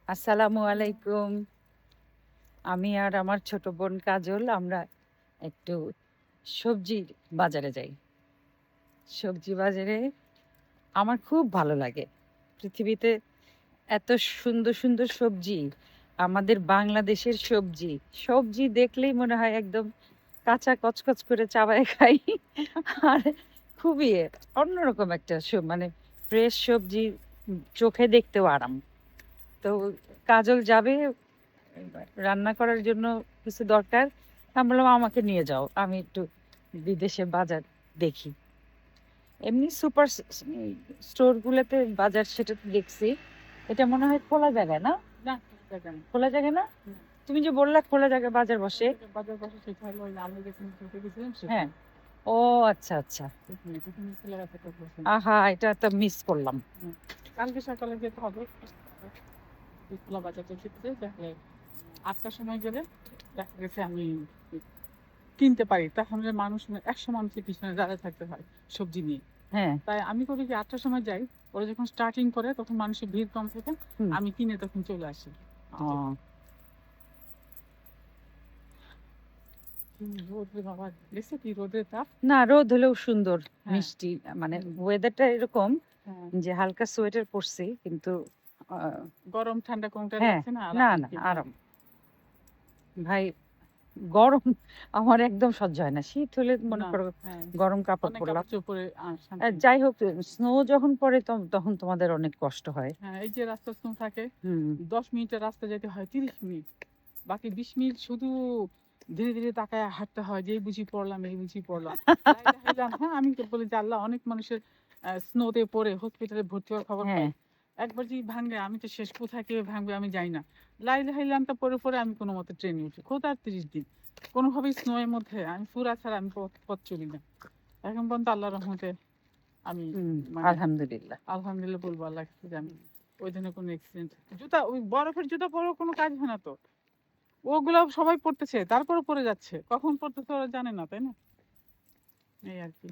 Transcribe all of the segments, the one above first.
আসসালামু আলাইকুম। আমি আর আমার ছোট বোন কাজল আমরা একটু সবজির বাজারে যাই। সবজি বাজারে আমার খুব ভালো লাগে। পৃথিবীতে এত সুন্দর সুন্দর সবজি, আমাদের বাংলাদেশের সবজি সবজি দেখলেই মনে হয় একদম কাঁচা কচকচ করে চাবায় খাই। আর খুবই অন্যরকম একটা মানে ফ্রেশ সবজি, চোখে দেখতেও আরাম। তো কাজল যাবে রান্না করার জন্য, কিছু দরকার। আমি বললাম আমাকে নিয়ে যাও, আমি একটু বিদেশে বাজার দেখি। এমনি সুপার স্টোর গুলোতে বাজার সেটা তো দেখছি। এটা মনে হয় খোলা জায়গা না? না, জায়গা না। খোলা জায়গা না? হুম। তুমি যে বললা খোলা জায়গায় বাজার বসে। বাজার পাশে সেটা হলো ওই আমরা যেখানে ঘুরতে গেছিলাম হ্যাঁ। সেখানে। ও আচ্ছা আচ্ছা। সেখানে ছেলেরা একটা বসে। আহা, এটা তো মিস করলাম। কালকে সকালে যেতে হবে খোলা বাজারটা যেতে, দেখলে 8টার সময় গেলে দেখা গেছে আমি কিনতে পারি। তাহলে মানুষ 100 মানুষের পিছনে দাঁড়ায় থাকতে হয় সবজি নিয়ে। হ্যাঁ। তাই আমি করি কি 8টার সময় যাই, ওরা যখন স্টার্টিং করে তখন মানুষের ভিড় কম থাকে, হুম। আমি কিনে তখন চলে আসি। ও, রোদ্রে বাবা দেখছো কি রোদের তাপ। না রোদ হলেও সুন্দর, হ্যাঁ। মিষ্টি। মানে হুম। ওয়েদারটা এরকম হ্যাঁ। যে হালকা সোয়েটার পরছি কিন্তু গরম ঠান্ডা কোনটা হ্যাঁ, লাগছে না, না আরাম না আর কি। আরাম। ভাই, গরম আমার একদম সহ্য হয় না। শীত হলে মনে না, করো হ্যাঁ, গরম কাপড় অনেক পরলাম। কাপড় চোপড় পরে শান্তি নেই। যাই হোক, স্নো যখন পড়ে তখন তোমাদের অনেক কষ্ট হয়। হ্যাঁ, এই যে রাস্তা স্নো থাকে, হুম। 10 মিনিটের রাস্তা যেতে হয় 30 মিনিট, বাকি 20 মিনিট শুধু ধীরে ধীরে তাকায় হাঁটতে হয়, যে এই বুঝি পড়লাম এই বুঝি পড়লাম। লা ইলাহা ইল্লাল্লাহ। হ্যাঁ, আমি তো বলি যে আল্লাহ, অনেক মানুষের স্নোতে পড়ে হসপিটালে ভর্তি হওয়ার খবর হ্যাঁ। পাই। একবার যদি ভাঙে আমি তো শেষ, কোথায় কে ভাঙবে আমি জানি না। লা ইলাহা ইল্লাল্লাহটা পরে পরে আমি কোনো মতে ট্রেনে উঠি, কোথায় 30 দিন কোনোভাবেই স্নো এর মধ্যে আমি ফুরা ছাড়া আমি পথ চলি না এখন পর্যন্ত, আল্লাহর রহমতে। আমি মানে আলহামদুলিল্লাহ। আলহামদুলিল্লাহ বলবো আল্লাহ যে আমি ওই দিনে কোনো অ্যাক্সিডেন্ট, জুতা ওই বরফের জুতা পরেও কোনো কাজ হয় না তো, ওগুলো সবাই পড়তেছে তারপরে পড়ে যাচ্ছে, কখন পড়তেছে ওরা জানে না, তাই না? এই আর কি।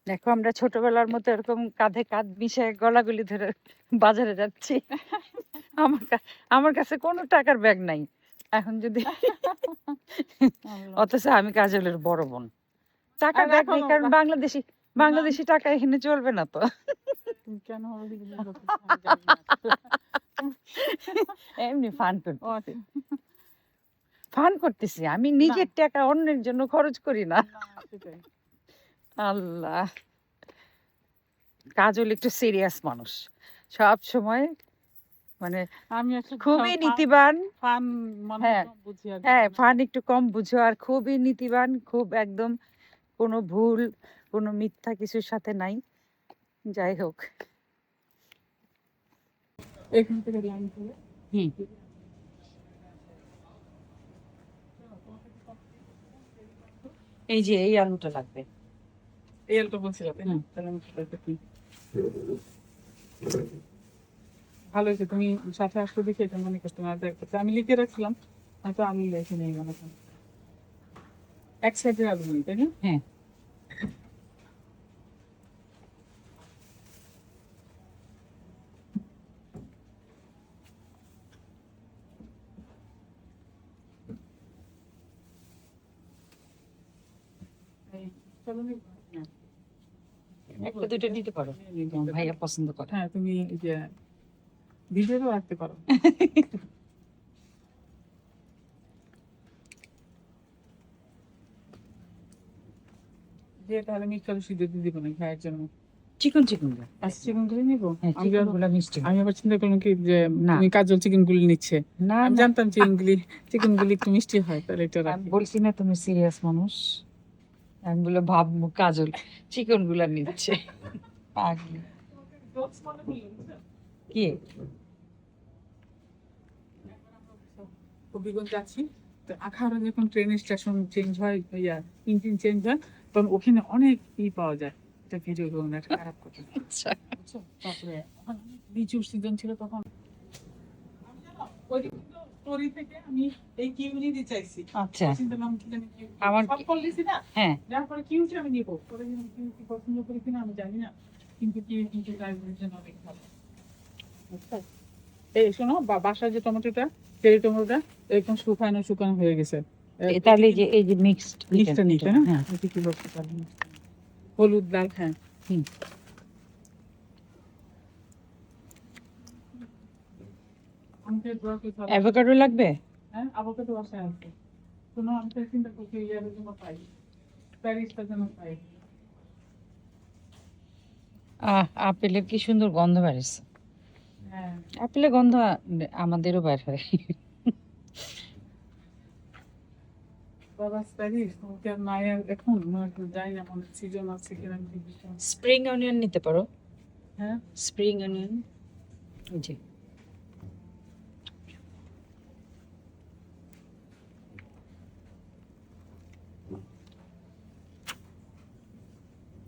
দেখো, আমরা ছোটবেলার মতো এরকম কাঁধে কাঁধ মিশে গলাগলি ধরে বাজারে যাচ্ছি। আমার আমার কাছে কোনো টাকার ব্যাগ নাই এখন যদি আল্লাহ। অথচ আমি কাজলের বড় বোন। টাকার আর ব্যাগ নেই এখনো কারণ বাংলাদেশি না, বাংলাদেশি টাকা এখানে চলবে না তো। কেন হবে জিজ্ঞেস করতেছে, আমি জানি না। এমনি ফান ও করতেছি। আচ্ছা। ফান করতেছি, আমি না, নিজের টাকা অন্যের জন্য খরচ করি না। না, সেটাই। আল্লাহ। কাজল একটু সিরিয়াস মানুষ, সব সময় মানে আমি আসলে খুবই নীতিবান। ফান মনে হয় হ্যাঁ, কম বুঝি আর কি, হ্যাঁ, মানে ফান একটু কম বুঝো আর খুবই নীতিবান, খুব একদম কোনো ভুল, কোনো মিথ্যা কিছুর সাথে নাই। যাই হোক। এখান থেকে লাইন করে। হুম। এই যে এই আলুটা লাগবে। এই আলুটা বলছিল তাই না? হুম। তাহলে আমি সেটা দেখি। ভালো হয়েছে তুমি সাথে আসলে দেখে এটা মনে করতে না দেখতে, আমি লিখে রাখছিলাম হয়তো আমি লিখে নেই মনে করেন। এক সাইডের আলু নেই তাই না? হ্যাঁ। এই, চলো নি। হ্যাঁ, একটা দুইটা দিতে পারো, তোমার ভাইয়া পছন্দ করে। হ্যাঁ, তুমি এই যে ভিডিওও রাখতে পারো। যে তাহলে মিক্স আলু সিদ্ধ দিয়ে দিব না ভাইয়ের জন্য। চিকন চিকন। আচ্ছা, চিকেন গুলি নিবো। হ্যাঁ, আমি চিকন গুলা মিষ্টি হয়। আমি আবার চিন্তা করলাম কি যে না তুমি কাজল চিকেন গুলি নিচ্ছে, না আমি না, জানতাম চিকেন গুলি একটু মিষ্টি হয়, তাহলে এটা আমি রাখি। বলছি না তুমি সিরিয়াস মানুষ। আমি বলে ভাব কাজল চিকন গুলা নিচ্ছে। পাগলি। কি? হবিগঞ্জ যাচ্ছি, তো আখাউড়া যখন ট্রেনের স্টেশন চেঞ্জ হয়, ইঞ্জিন চেঞ্জ হয়, তখন ওখানে অনেক পাওয়া যায়, এটা ভিডিও করুন, একটা খারাপ কথা। আচ্ছা। বুঝছো? তারপরে ওখানে লিচুর সিজন ছিল তখন, আমি জানো ওই দিন কিন্তু টরি থেকে আমি এই কিউই নিতে চাইছি। আচ্ছা। চিন্তা করলাম কি জানি আমার সব ফল দিছি না, হ্যাঁ, যার পরে কিউটা আমি নিবো, পরে যদি কিউ পছন্দ করি কিনা আমি জানি না, কিন্তু কিউ কিন্তু ড্রাইভারের জন্য অনেক ভালো, বুঝছো? এই শোনো, বাসায় যে টমেটোটা, চেরি টমেটোটা একদম শুকানো শুকানো হয়ে গেছে। তাহলে এই যে মিক্সড মিক্সটা নিতে, হ্যাঁ হ্যাঁ এতে কি করতে পারবো, হলুদ লাল, হ্যাঁ হুম। আমাকে দোয়া করে ভালো। অ্যাভোকাডো লাগবে? হ্যাঁ আভোকাডো বাসায় আছে। শোনো, আমি তো চিন্তা করছি ইয়ার জন্য পাই, প্যারিসটা যেন পাই। আপেলের কি সুন্দর গন্ধ বেরোচ্ছে। হ্যাঁ আপেলের গন্ধ আমাদেরও বের হয়। বাবা প্যারিস ওকে আর নাই আর এখন, যাই না, মনে সিজন আছে কিনা আমি ঠিক বুঝতে পারছি না। স্প্রিং অনিয়ন নিতে পারো, হ্যাঁ স্প্রিং অনিয়ন। জি,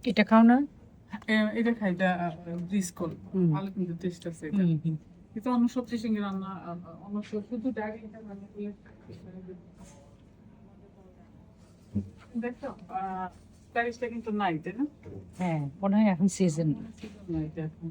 এটা খাও না? এটা খাই, এটা ব্রিসকল, হুম। ভালো কিন্তু টেস্ট আছে এটা। হুম, হুম। কিন্তু অন্য সবজির সঙ্গে রান্না, অন্য শুধু ডালি এটা রান্না করলে দেখো, প্যারিসটা কিন্তু নাই, তাই না? হ্যাঁ মনে হয় এখন সিজন। সিজন নাই এটা এখন।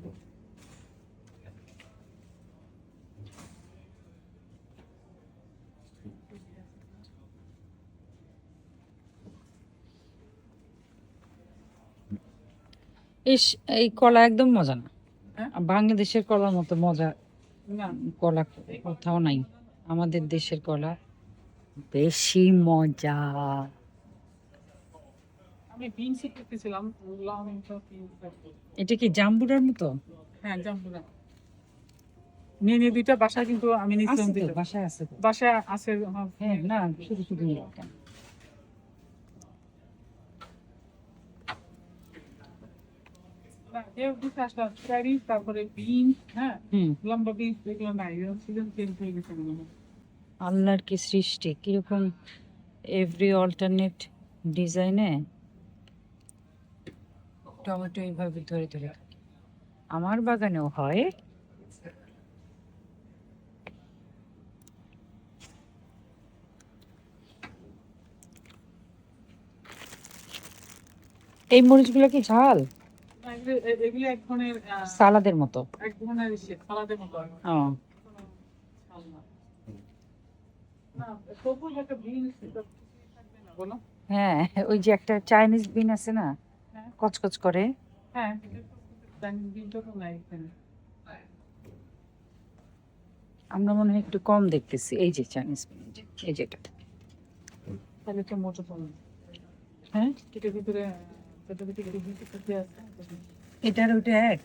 ইস, এই কলা একদম মজা না। হ্যাঁ? বাংলাদেশের কলার মতো মজা না কলা কোথাও নাই। আমাদের দেশের কলা বেশি মজা। আমি বিনস করতেছিলাম, লবণ সব এটা কি জাম্বুরার মতো? হ্যাঁ জাম্বুরা নিয়ে নিয়ে দুইটা বাসায়, কিন্তু আমি নিচ্ছিলাম আছে তো, দুইটা বাসায় আছে তো। বাসায় আছে। হ্যাঁ না, শুধু শুধু নিয়ে কেন? না, কেউ দিতে আসলাম প্যারিস, তারপরে বিনস, হ্যাঁ হুম। লম্বা বিনস, এগুলো নাই, সিজন চেঞ্জ হয়ে গেছে মনে হয়। আল্লাহর কি সৃষ্টি, কিরকম এভরি অল্টারনেট ডিজাইনে টমেটো এইভাবে ধরে ধরে থাকে। আমার বাগানেও হয়। এই মরিচগুলো কি ঝাল? না, এগুলো এক ধরনের সালাদের মতো? এক ধরনের সালাদের মতো আর কি। ও কোনো ঝাল না। না, তবুও একটা বিনস থাকবে না বলো? হ্যাঁ, ওই যে একটা চাইনিজ বিন আছে না, হ্যাঁ কচকচ করে। হ্যাঁ, বিনটা তো নাই এখানে। আমরা মনে হয় একটু কম দেখতেছি। এই যে চাইনিজ বিন, এই যেটা। তাহলে তো মোটো পাবো। হ্যাঁ, এটার ভিতরে এটার ভিতরে কি কি আছে? এটার ওইটা এক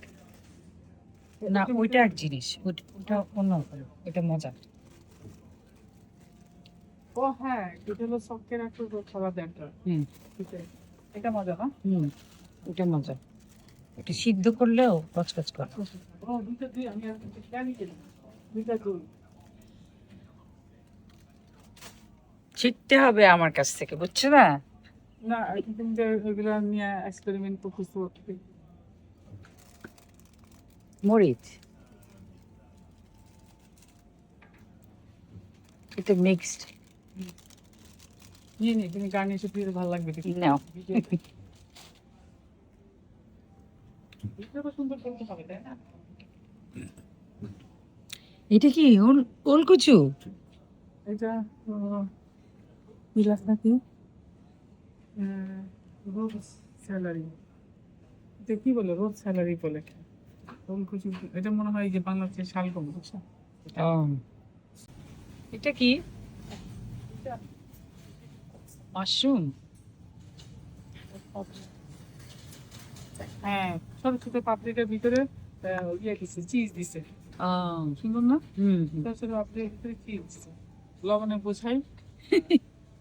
না, ওইটা এক জিনিস, ওটা অন্য রকম। এটা মজা। ও হ্যাঁ, এটা হলো সকের একটা খাবার একটা। হুম এটা মজা না? হুম, ওটা মজা। এটা সিদ্ধ করলেও কচকচ করে। ও দুইটা দুই, আমি আর জানি কি দুইটা দুই। শিখতে হবে আমার কাছ থেকে, বুঝছো না? না কিন্তু এগুলো নিয়ে এক্সপেরিমেন্ট করতেছি। মরিচ এটা মিক্সড। নিয়ে নি, তুমি গার্নিশ দিলে ভালো লাগবে দেখি। নাও। এটা তো সুন্দর করতে হবে, তাই না? এটা কি ওলকচু? এটা কি গাছ নাকি? রোজ স্যালারি, এটা কি বলে, রোজ স্যালারি বলে। ওলকচু, এটা মনে হয় যে বাংলাদেশের শালগম, বুঝছো? ও, এটা কি মাশরুম? হ্যাঁ, ছোট ছোট পাপড়িটার ভিতরে ইয়ে দিছে, চিজ দিছে, ও সুন্দর না? হুম হুম। ছোট ছোট পাপড়ির ভিতরে চিজ দিছে, লবণে বোঝাই।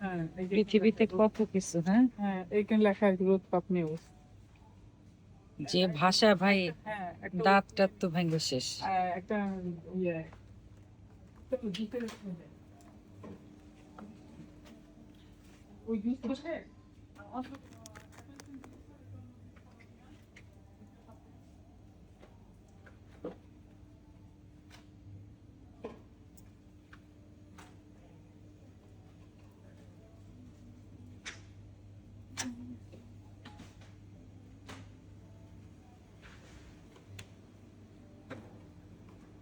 হ্যাঁ এই যে পৃথিবীতে কত কিছু। হ্যাঁ, হ্যাঁ এইখানে লেখা আছে রোদ পাপ নিউজ। যে ভাষা ভাই, হ্যাঁ একটা দাঁত টাত তো ভেঙে শেষ। একটা ইয়ে জুতের ওই জুস বসে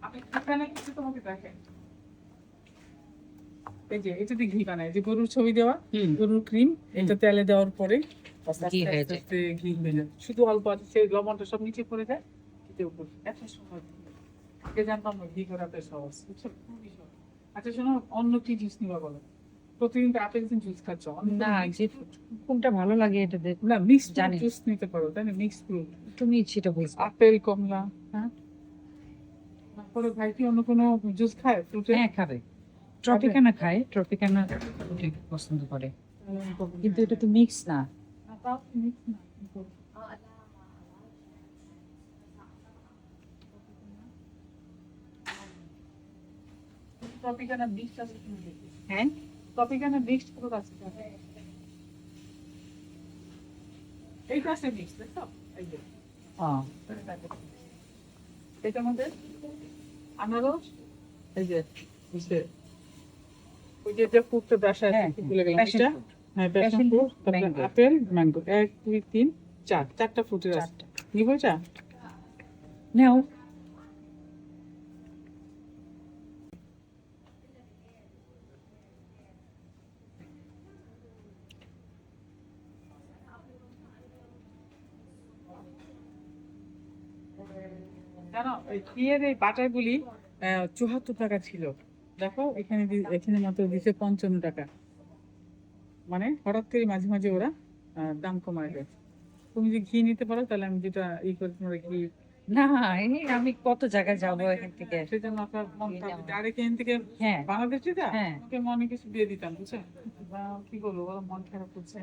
আমি এখানে কিছু তোমাকে দেখেন, এই যে এটা দিয়ে ঘি বানায়, যে গরুর ছবি দেওয়া, গরুর ক্রিম, এটা তেলে দেওয়ার পরে ঘি হয়ে যায়। ঘি হয়ে যায়। শুধু অল্প আছে, সেই লবণটা সব নিচে পড়ে যায়, এতে উপর এত সময় আগে জানতাম না ঘি করাতে সহজ, বুঝছো? খুবই সহজ। আচ্ছা শোনো, অন্য কি জুস নিবা বলো? প্রতিদিন তো আপেল জুস খাচ্ছ, না, যে কোনটা ভালো লাগে এটা দেখ। না মিক্সড জানি। জুস নিতে পারো, তাই না? মিক্সড ফ্রুট, তুমি সেটা বলছো। আপেল, কমলা, হ্যাঁ। তারপরে ভাই কি অন্য কোনো জুস খায় ফ্রুটে? হ্যাঁ, খাবে। ট্রপিকানা খায়, ট্রপিকানা ওটা পছন্দ করে, কিন্তু এটা তো মিক্স না। তাও মিক্স না, কিন্তু ট্রপিকানা মিক্সড আছে কিনা দেখি। হ্যাঁ, ট্রপিকানা মিক্সড ফ্রুট আছে কিনা? এইটা আছে মিক্স, দেখো এই যে এটার মধ্যে আনারস, এই যে বুঝছে, ওই যে যে ফ্রুটটা বাসায় হ্যাঁ, ভুলে গেলাম passion এটা। fruit। হ্যাঁ প্যাশন Passion ফ্রুট, fruit, তারপরে mango। আপেল, ম্যাঙ্গো, 1 2 3 4, চারটা ফ্রুটের আছে। চারটা নিবো এটা? নাও। জানো এই ঘিয়ের এই বাটারগুলি ৭৪ টাকা ছিল, দেখো এখানে এখানে মাত্র দিচ্ছে ৫৫ টাকা। মানে হঠাৎ করে মাঝে মাঝে ওরা দাম কমায় দেয়। তুমি যদি ঘি নিতে পারো তাহলে আমি যেটা করে তোমার ঘি, না, এই আমি কত জায়গায় যাবো এখান থেকে। সেজন্য আপনার মন ঘি খারাপ। নেওয়া। আর এখান থেকে হ্যাঁ, বাংলাদেশ যেটা, হ্যাঁ, ওকে মনে কিছু দিয়ে দিতাম, বুঝছেন? বা কি বলবো, ওরা মন খারাপ করছে।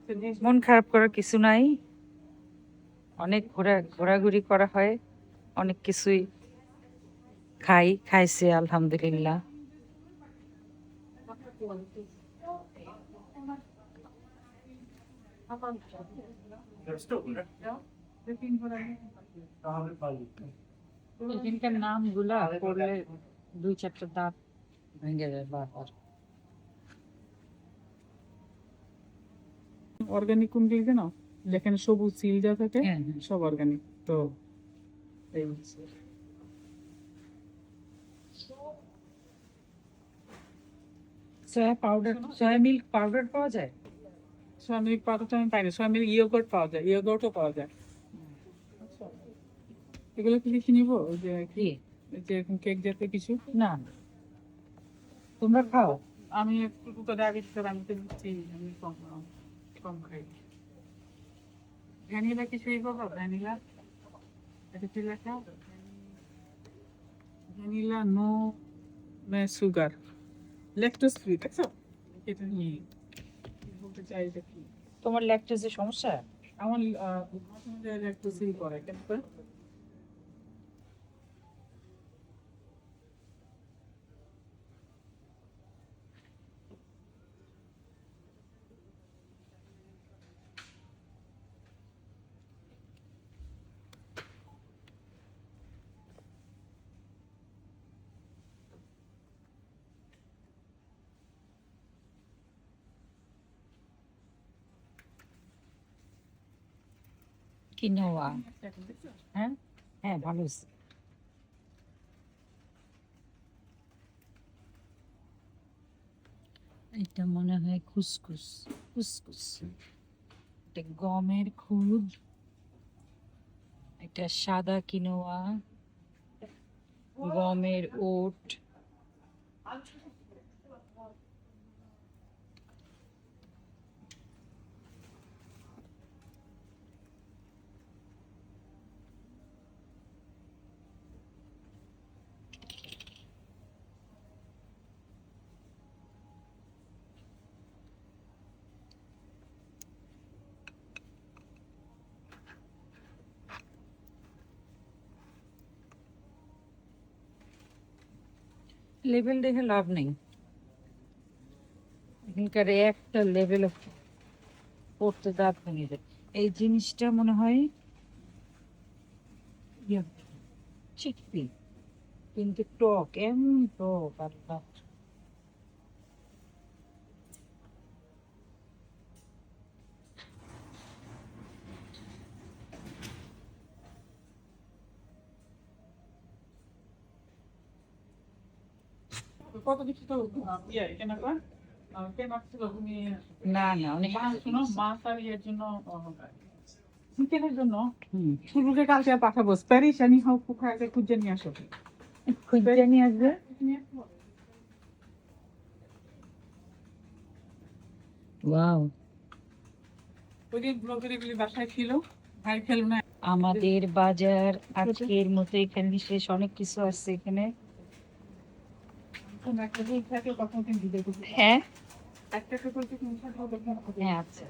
তো মন খারাপ করার কিছু নাই। অনেক ঘোরাঘুরি করা হয়, অনেক কিছুই খাইছে আলহামদুলিল্লাহ। এখানকার নাম গুলা পড়লে 2-4টা দাঁত ভেঙে যায় বারবার। অর্গানিক কোনগুলি জানো? যেখানে সবুজ সিল দেওয়া থাকে, হ্যাঁ, হ্যাঁ। সব অর্গানিক। তো এই হচ্ছে। Soya powder, soya milk powder পাওয়া যায়। সোয়া মিল্ক পাউডারটা আমি পাই না, সোয়া মিল্ক ইয়োগার্ট পাওয়া যায়, ইয়োগার্টও পাওয়া যায়। আচ্ছা, এগুলো কি লিখে নিবো? ওই যে কি? এই যে এরকম কেক জাতীয় কিছু? না, তোমরা খাও। আমি একটু তো ডায়াবেটিস, আমি তো নিচ্ছি, আমি কম কম খাই। ভ্যানিলা কিছুই পাবো? ভ্যানিলা এটা কি লেখা? Vanilla no sugar, lactose free, দেখছো? এটা নিয়ে কি বলতে চাই এটা কি? তোমার ল্যাকটোজের সমস্যা? আমার মাঝে মাঝে ল্যাকটোজ ফ্রি করে, কেন করে? কিনোয়া। এখন দেখছো? হ্যাঁ, হ্যাঁ, ভালো হয়েছে। এটা মনে হয় খুসখুস, খুসখুস। এটা গমের খুদ, এটা সাদা কিনোয়া, গমের ওট। লেভেল দেখে লাভ নেই, এখানকার একটা লেভেল পড়তে দাঁত ভেঙে যায়। এই জিনিসটা মনে হয় চিকপি, কিন্তু টক, এমন টক আল্লাহ। কত কিছু তো কেনা কর কেনা ছিল তুমি না না, অনেক শোনো মাছ আর ইয়ের জন্য চিকেনের জন্য হুম, শুরুকে কালকে পাঠাবো প্যারিস আনি হোক কোথায় আগে খুঁজে নিয়ে আসো খুঁজে নিয়ে আসবে। ওয়াও, ওই দিন ব্লগের এগুলি বাসায় ছিল ভাই খেলো না আমাদের বাজার আজকের মতো এখানে শেষ। অনেক কিছু আছে এখানে। একটা দিন থাকে কখন দিন দিতে হ্যাঁ একটা করতে তুমি সাথে হ্যাঁ, আচ্ছা।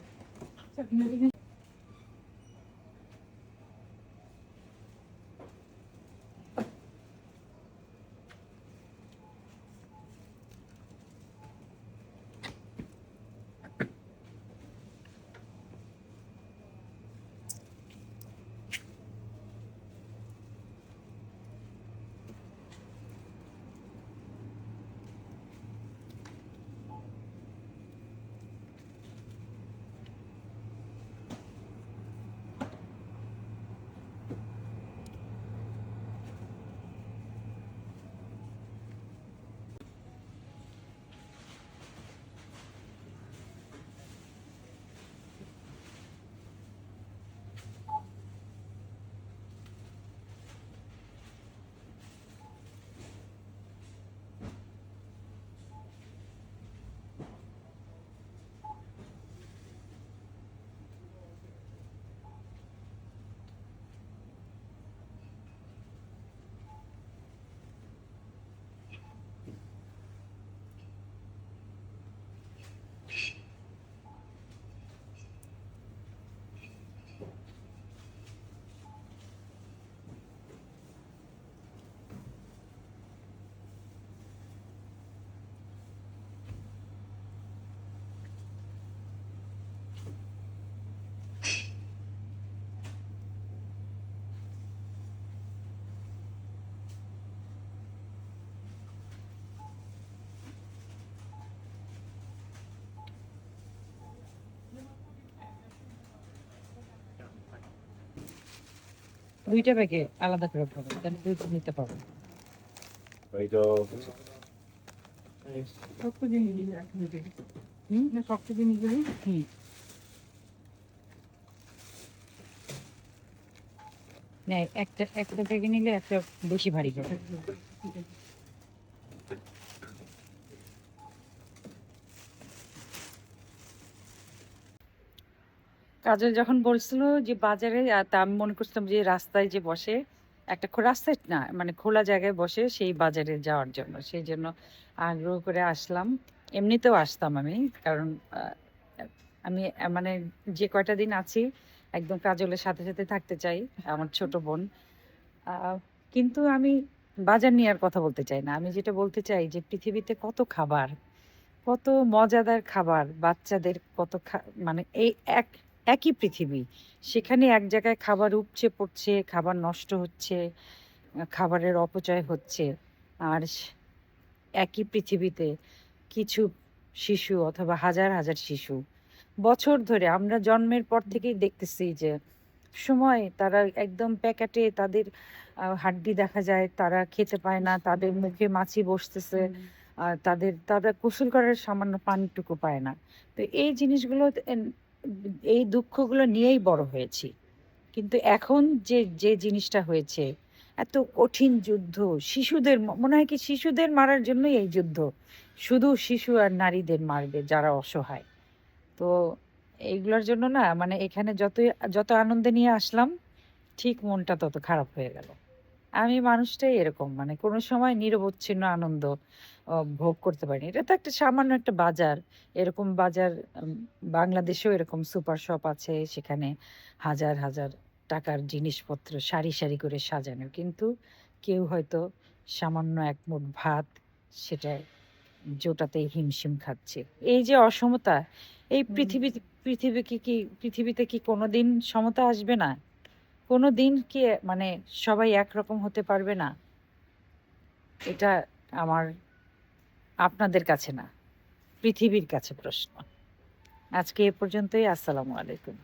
দুইটা ব্যাগে আলাদা করে পাবো, তাহলে দুইটা নিতে পারবো। শক্ত জিনিস শক্ত জিনিসগুলি হুম, না, একটা একটা ব্যাগে নিলে একটা বেশি ভারী হবে। কাজল যখন বলছিল যে বাজারে, তা আমি মনে করছিলাম যে রাস্তায় যে বসে, একটা রাস্তায় না মানে খোলা জায়গায় বসে সেই বাজারে যাওয়ার জন্য, সেই জন্য আগ্রহ করে আসলাম। এমনিতেও আসতাম আমি, কারণ আমি মানে যে কয়টা দিন আছি একদম কাজলের সাথে সাথে থাকতে চাই, আমার ছোট বোন। আহ, কিন্তু আমি বাজার নিয়ে আর কথা বলতে চাই না। আমি যেটা বলতে চাই যে পৃথিবীতে কত খাবার, কত মজাদার খাবার, বাচ্চাদের কত মানে এই একই পৃথিবী, সেখানে এক জায়গায় খাবার উপচে পড়ছে, খাবার নষ্ট হচ্ছে, খাবারের অপচয় হচ্ছে। আর একই পৃথিবীতে কিছু শিশু অথবা হাজার হাজার শিশু বছর ধরে, আমরা জন্মের পর থেকেই দেখতেছি যে সময় তারা একদম প্যাকেটে, তাদের হাড্ডি দেখা যায়, তারা খেতে পায় না, তাদের মুখে মাছি বসতেছে, তারা গোসল করার সামান্য পানিটুকু পায় না। তো এই জিনিসগুলো, এই দুঃখগুলো নিয়েই বড় হয়েছি। কিন্তু এখন যে যে জিনিসটা হয়েছে, এত কঠিন যুদ্ধ, শিশুদের মনে হয় কি শিশুদের মারার জন্যই এই যুদ্ধ, শুধু শিশু আর নারীদের মারবে যারা অসহায়। তো এইগুলোর জন্য না, মানে এখানে যত আনন্দে নিয়ে আসলাম, ঠিক মনটা তত খারাপ হয়ে গেল। আমি মানুষটাই এরকম, মানে কোনো সময় নিরবচ্ছিন্ন আনন্দ ভোগ করতে পারিনি। এটা তো একটা সামান্য একটা বাজার, এরকম বাজার বাংলাদেশেও এরকম সুপার শপ আছে, সেখানে হাজার হাজার টাকার জিনিসপত্র সারি সারি করে সাজানো, কিন্তু কেউ হয়তো সামান্য এক মুঠ ভাত, সেটা জোটাতেই হিমশিম খাচ্ছে। এই যে অসমতা, এই পৃথিবীতে কি কোনোদিন সমতা আসবে না? কোনো দিন কি মানে সবাই একরকম হতে পারবে না? এটা আমার, আপনাদের কাছে না, পৃথিবীর কাছে প্রশ্ন। আজকে এ পর্যন্তই। আসসালামু আলাইকুম।